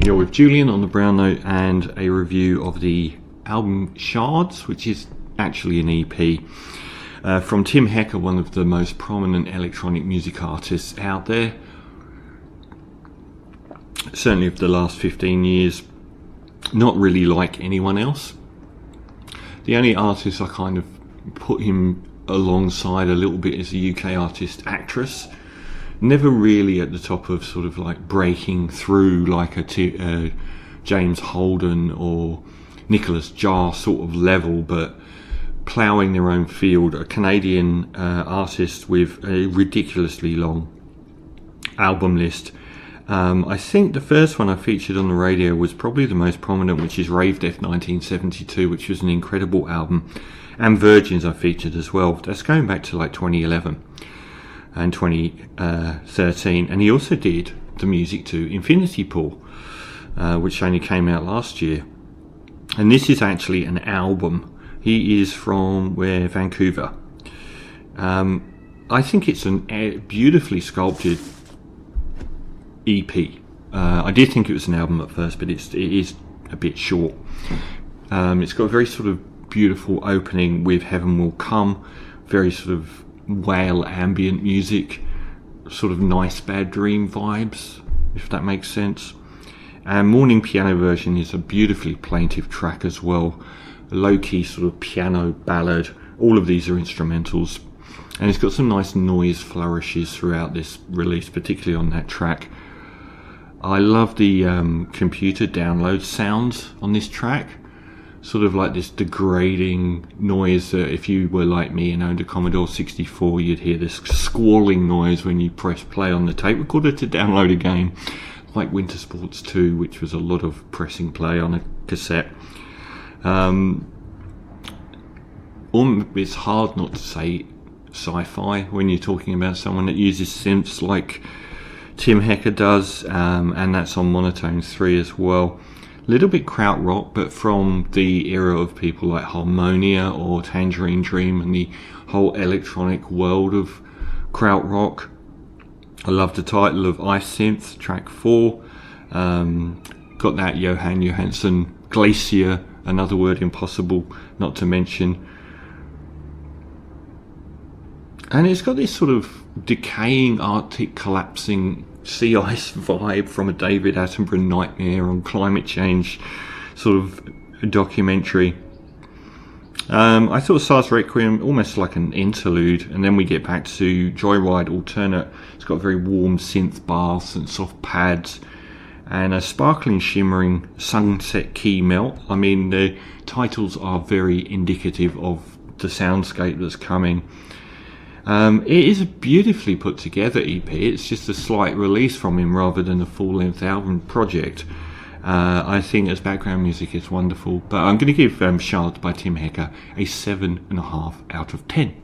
here with Julian on the Brown Note and a review of the album Shards, which is actually an EP from Tim Hecker, one of the most prominent electronic music artists out there, certainly of the last 15 years. Not really like anyone else. The only artist I kind of put him alongside a little bit is a UK artist, Actress. Never really at the top of sort of like breaking through like a James Holden or Nicholas Jarre sort of level, but ploughing their own field. A Canadian artist with a ridiculously long album list. I think the first one I featured on the radio was probably the most prominent, which is Rave Death 1972, which was an incredible album, and Virgins I featured as well. That's going back to like 2011 and 2013, and he also did the music to Infinity Pool, which only came out last year. And this is actually an album. He is from Vancouver. I think it's a beautifully sculpted EP. I did think it was an album at first, but it is a bit short. It's got a very sort of beautiful opening with Heaven Will Come, very sort of whale ambient music, sort of Nice Bad Dream vibes, if that makes sense. And Morning Piano Version is a beautifully plaintive track as well, a low-key sort of piano ballad. All of these are instrumentals, and it's got some nice noise flourishes throughout this release, particularly on that track. I love the computer download sounds on this track, sort of like this degrading noise that if you were like me and owned a Commodore 64, you'd hear this squalling noise when you press play on the tape recorder to download a game, like Winter Sports 2, which was a lot of pressing play on a cassette. It's hard not to say sci-fi when you're talking about someone that uses synths like Tim Hecker does, and that's on Monotone 3 as well. A little bit krautrock, but from the era of people like Harmonia or Tangerine Dream and the whole electronic world of krautrock. I love the title of Ice Synth, track 4. Got that Johan Johansson Glacier, another word impossible not to mention. And it's got this sort of decaying Arctic collapsing sea ice vibe from a David Attenborough nightmare on climate change sort of documentary. I thought Stars Requiem almost like an interlude, and then we get back to Joyride Alternate. It's got very warm synth baths and soft pads and a sparkling shimmering sunset key melt. I mean, the titles are very indicative of the soundscape that's coming. It is a beautifully put together EP. It's just a slight release from him rather than a full-length album project. I think as background music it's wonderful, but I'm going to give Shards by Tim Hecker a 7.5 out of 10.